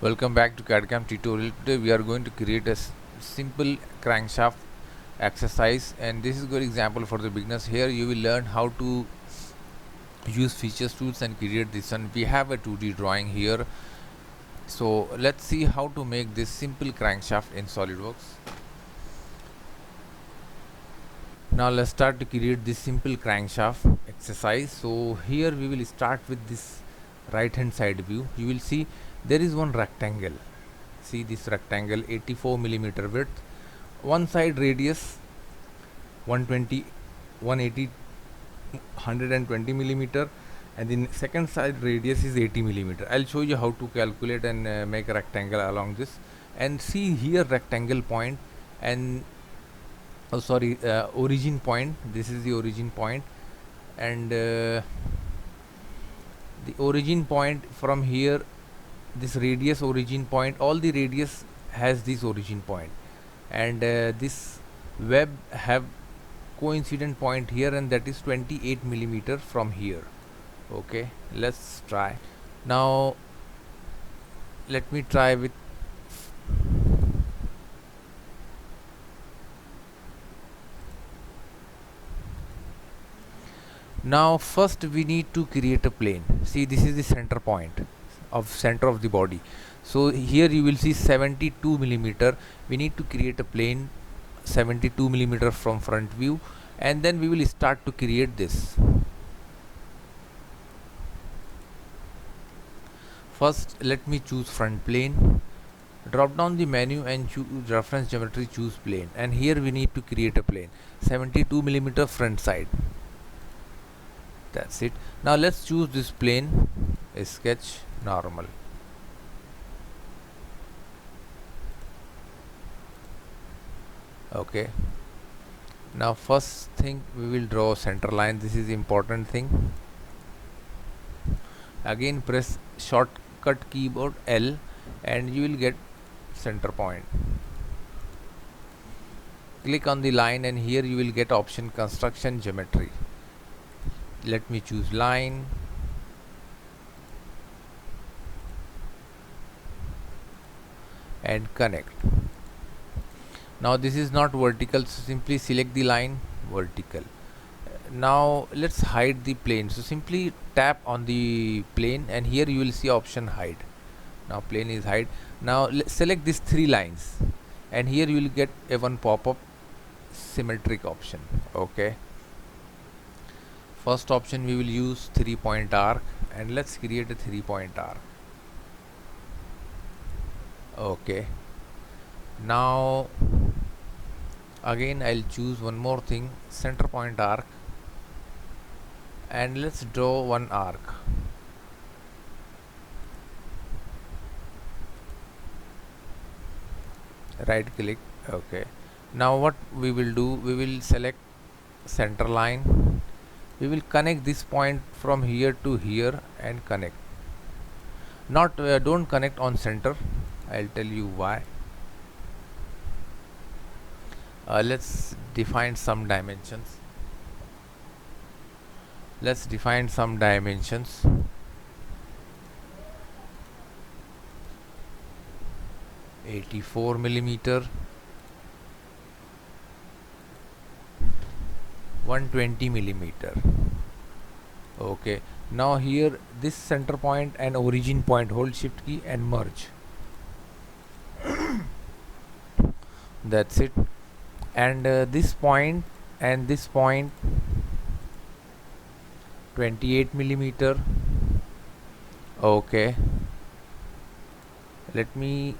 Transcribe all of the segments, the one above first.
Welcome back to CAD/CAM tutorial. Today we are going to create a simple crankshaft exercise, and this is a good example for the beginners. Here you will learn how to use features tools and create this one. We have a 2D drawing here, so let's see how to make this simple crankshaft in SolidWorks. Now let's start to create this simple crankshaft exercise. So here we will start with this right hand side view. You will see there is one rectangle. See this rectangle, 84 millimeter width, one side radius 120 180 120 millimeter, and the second side radius is 80 millimeter. I'll show you how to calculate and make a rectangle along this. And see here rectangle point, and origin point. This is the origin point, and the origin point from here, this radius origin point, all the radius has this origin point, and this web have coincident point here, and that is 28 millimeter from here. Okay, let's try. Now let me try with now first we need to create a plane. See, this is the center point of center of the body. So here you will see 72 millimeter. We need to create a plane 72 millimeter from front view, and then we will start to create this. First let me choose front plane, drop down the menu and choose reference geometry, choose plane, and here we need to create a plane 72 millimeter front side. That's it. Now let's choose this plane, sketch normal. Okay, now first thing we will draw center line. This is important thing. Again press shortcut keyboard L and you will get center point. Click on the line and here you will get option construction geometry. Let me choose line, and connect. Now this is not vertical, so simply select the line vertical. Now let's hide the plane. So simply tap on the plane and here you will see option hide. Now plane is hide. Now select these three lines and here you will get a one pop-up symmetric option. Okay, first option we will use 3-point arc, and let's create a 3-point arc. Okay, now again I'll choose one more thing, center point arc, and let's draw one arc. Right click. Okay, now what we will do, we will select center line. We will connect this point from here to here and connect. Not don't connect on center. I'll tell you why. Let's define some dimensions. Let's define some dimensions. (84 millimeter), 120 millimeter. Okay, now here this center point and origin point, hold shift key and merge. That's it. And this point and this point 28 millimeter. Okay, let me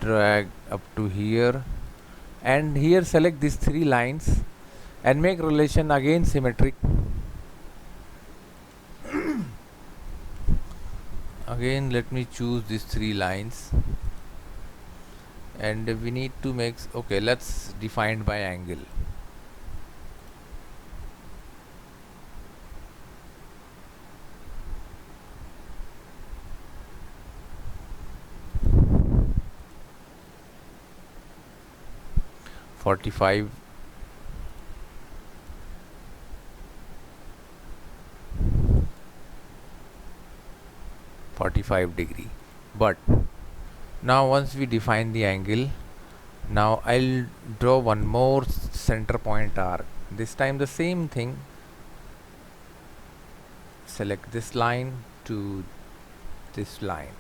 drag up to here, and here select these three lines and make relation again symmetric. Again let me choose these three lines, and we need to make, okay, let's define by angle. (45) degree, but Now once we define the angle, now I'll draw one more center point arc. This time the same thing, select this line to this line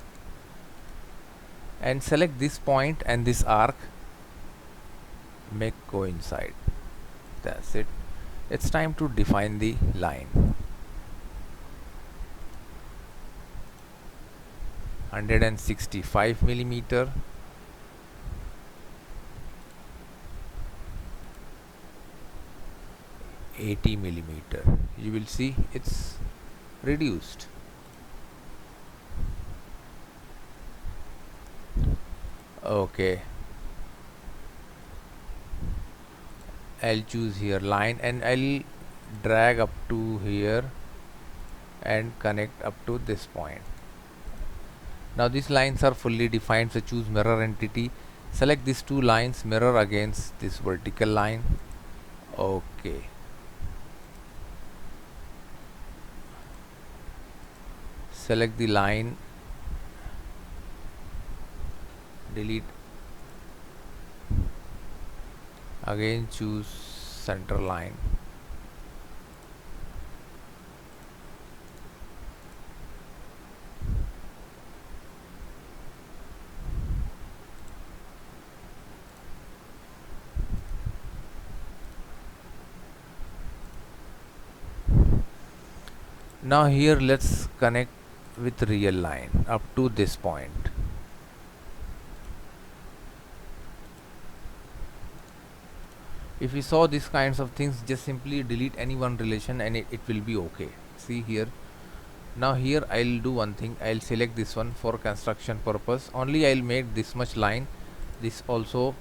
and select this point and this arc, make coincide. That's it. It's time to define the line. 165 millimeter, 80 millimeter. You will see it's reduced. Okay, I'll choose here line and I'll drag up to here and connect up to this point. Now these lines are fully defined, so choose mirror entity, select these two lines, mirror against this vertical line. Okay, select the line, delete, again choose center line. Now here let's connect with real line up to this point. If you saw these kinds of things, just simply delete any one relation and it will be okay. See here. Now here I'll do one thing, I'll select this one for construction purpose. Only I'll make this much line, this also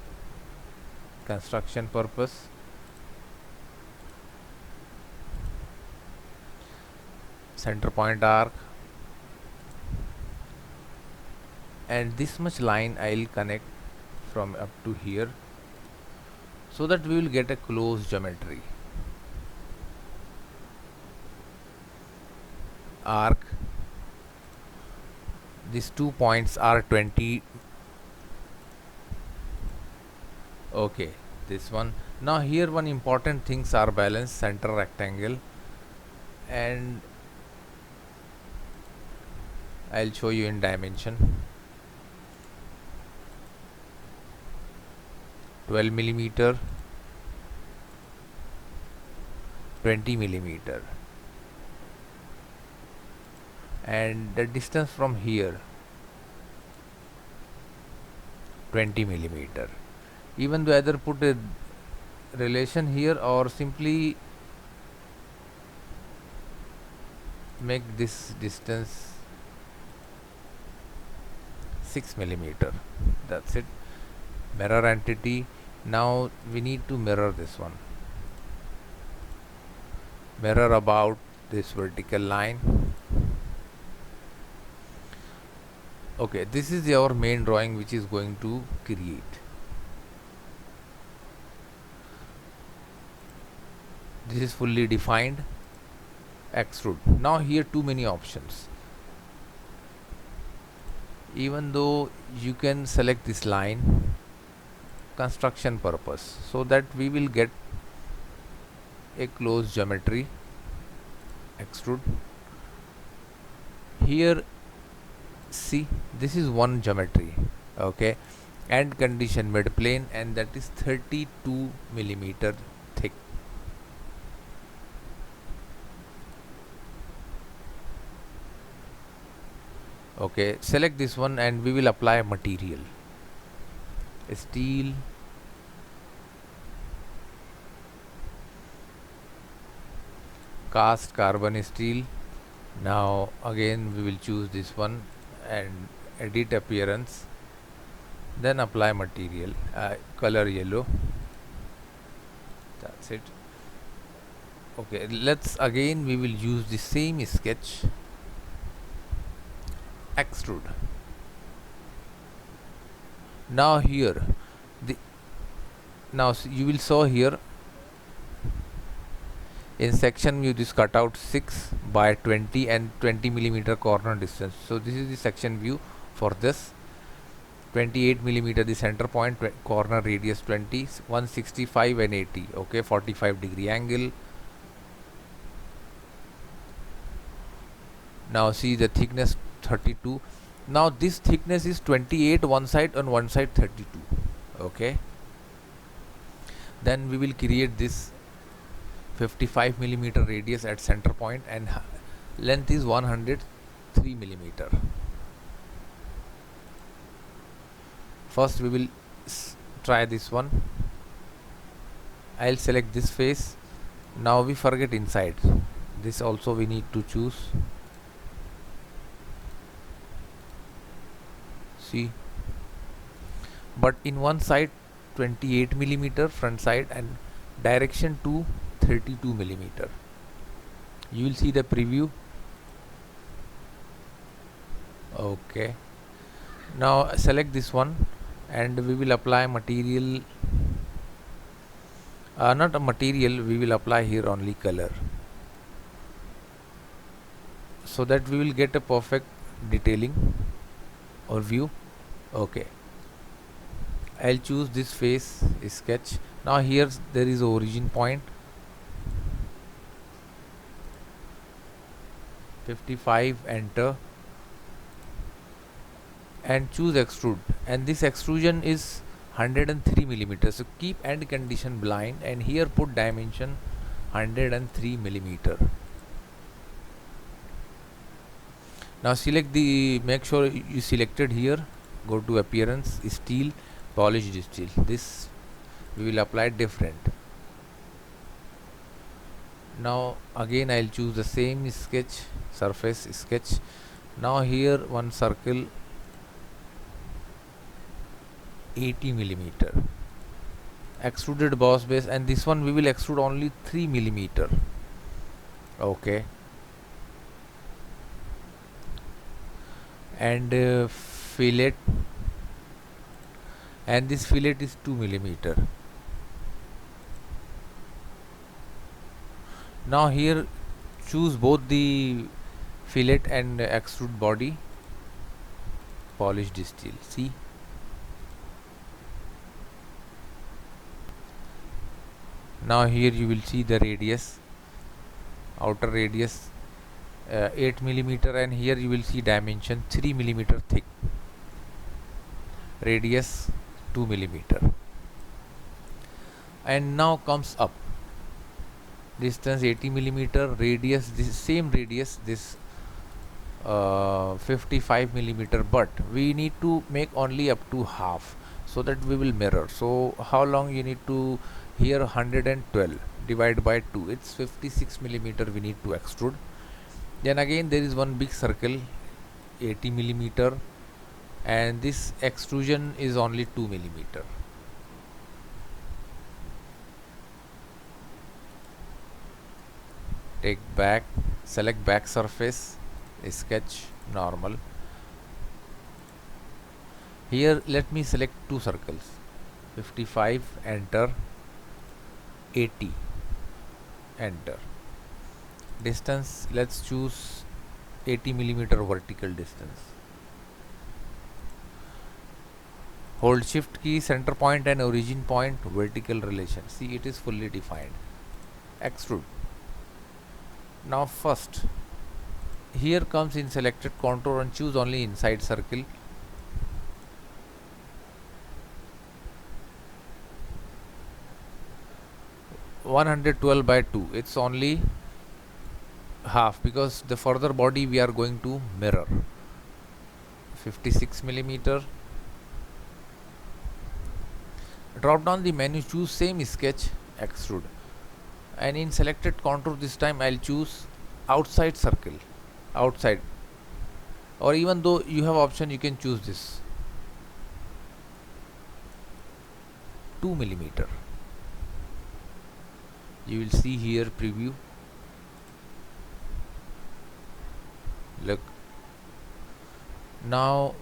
construction purpose. Center point arc, and this much line I'll connect from up to here, so that we will get a closed geometry. Arc, these 2 points are 20. Okay, this one. Now here one important things are balanced, center rectangle, and I'll show you in dimension. 12 millimeter, 20 millimeter, and the distance from here 20 millimeter. Even though either put a relation here or simply make this distance 6 millimeter. That's it. Mirror entity. Now we need to mirror this one. Mirror about this vertical line. Okay, this is our main drawing which is going to create. This is fully defined. Extrude. Now here too many options. Even though you can select this line, construction purpose, so that we will get a closed geometry. Extrude. Here see, this is one geometry. Okay, and condition mid plane, and that is 32 millimeter thick. Okay, select this one and we will apply material. Steel, cast carbon steel. Now again we will choose this one and edit appearance, then apply material, color yellow. That's it. Okay, let's again we will use the same sketch. Extrude. Now here you will saw here in section view this cutout 6 by 20 and 20 millimeter corner distance. So this is the section view for this. 28 millimeter the center point, corner radius 20, 165 and 80. Okay, 45-degree angle. Now see the thickness 32. Now this thickness is 28 one side and one side 32. Okay, then we will create this 55 millimeter radius at center point, and length is 103 millimeter. First we will try this one. I'll select this face. Now we forget inside. This also we need to choose. See, but in one side 28 millimeter front side and direction to 32 millimeter. You will see the preview. Okay, now select this one and we will apply material, not a material, we will apply here only color, so that we will get a perfect detailing or view. Okay, I'll choose this face sketch. Now here there is origin point 55, enter, and choose extrude, and this extrusion is 103 millimeters. So keep end condition blind and here put dimension 103 millimeter. Now select the, make sure you selected here, go to appearance, steel, polished steel. This we will apply different. Now again I'll choose the same sketch, surface sketch. Now here one circle 80 millimeter, extruded boss base, and this one we will extrude only 3 millimeter. Okay, and fillet, and this fillet is 2 millimeter. Now here choose both the fillet and extrude body, polished steel. See, now here you will see the radius, outer radius 8 millimeter, and here you will see dimension 3 millimeter thick, radius 2 millimeter. And now comes up, distance 80 millimeter, radius this same radius, this 55 millimeter, but we need to make only up to half so that we will mirror. So how long you need to, here 112 divided by 2, it's 56 millimeter we need to extrude. Then again there is one big circle 80 millimeter, and this extrusion is only 2 millimeter. Take back, select back surface, sketch normal. Here let me select two circles, 55, enter, 80, enter. Distance, let's choose 80 millimeter vertical distance. Hold shift key, center point and origin point, vertical relation. See, it is fully defined. Extrude. Now first, here comes in selected contour and choose only inside circle. (112 by 2). It's only half because the further body we are going to mirror. 56 millimeter. Drop down the menu, choose same sketch, extrude, and in selected contour this time I'll choose outside circle, outside, or even though you have option you can choose this 2 millimeter. You will see here preview. Look, now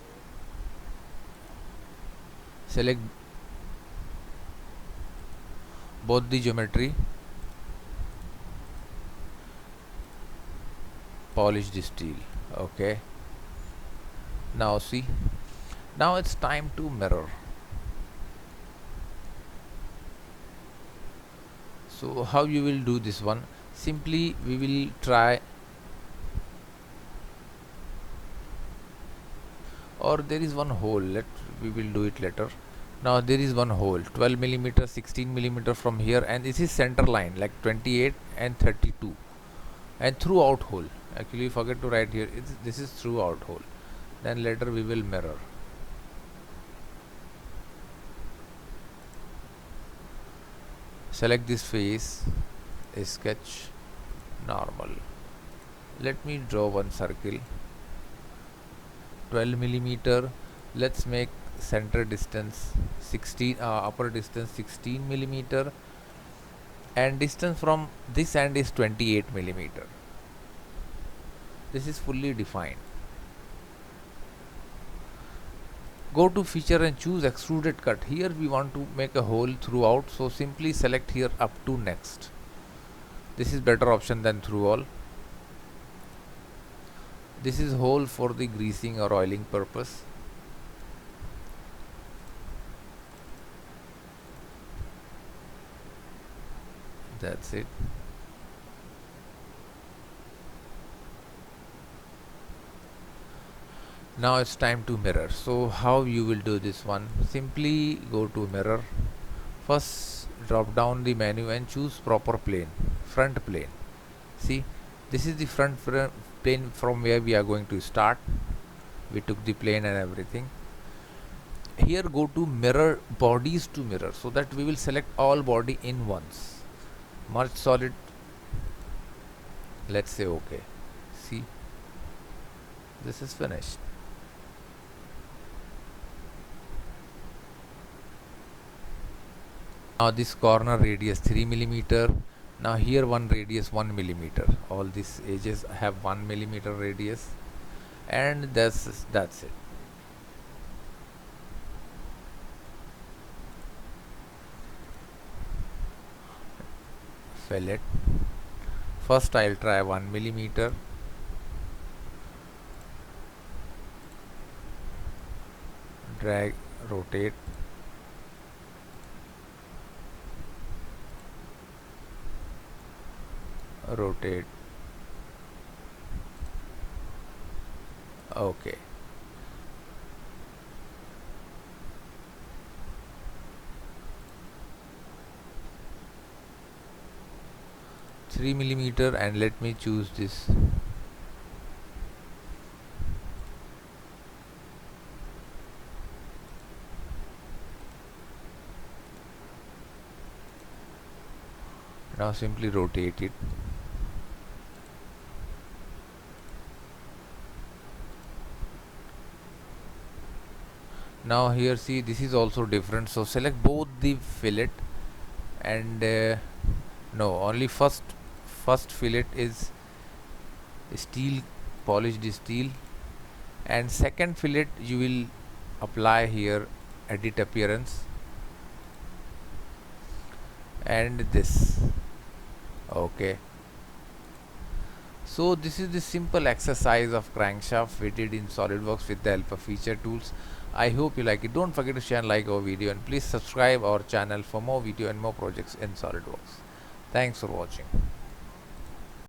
select both the geometry, polished steel. Okay, now see, Now it's time to mirror. So how you will do this one? Simply we will try, or there is one hole, we will do it later. Now there is one hole, 12 millimeter, 16 millimeter from here, and this is center line like 28 and 32, and throughout hole. Actually forget to write here, this is throughout hole. Then later we will mirror. Select this face, sketch, normal. Let me draw one circle, 12 millimeter. Let's make center distance 16, upper distance 16 millimeter, and distance from this end is 28 millimeter. This is fully defined. Go to feature and choose extruded cut. Here we want to make a hole throughout, so simply select here up to next. This is better option than through all. This is hole for the greasing or oiling purpose. That's it. Now it's time to mirror. So how you will do this one? Simply go to mirror. First drop down the menu and choose proper plane, front plane. See, this is the front plane from where we are going to start. We took the plane and everything. Here go to mirror bodies to mirror, so that we will select all body in once. Merge solid. Let's say okay. See, this is finished. Now this corner radius 3 millimeter. Now here one radius 1 millimeter. All these edges have 1 millimeter radius, and that's it. Fillet. First I'll try 1 millimeter. Drag, rotate. Rotate. Okay. Three millimeter, and let me choose this. Now simply rotate it. Now here see, this is also different, so select both the fillet and no, only first fillet is steel, polished steel, and second fillet you will apply here edit appearance and this. Okay, so this is the simple exercise of crankshaft fitted in SolidWorks with the help of feature tools. I hope you like it. Don't forget to share and like our video, and please subscribe our channel for more video and more projects in SolidWorks. Thanks for watching.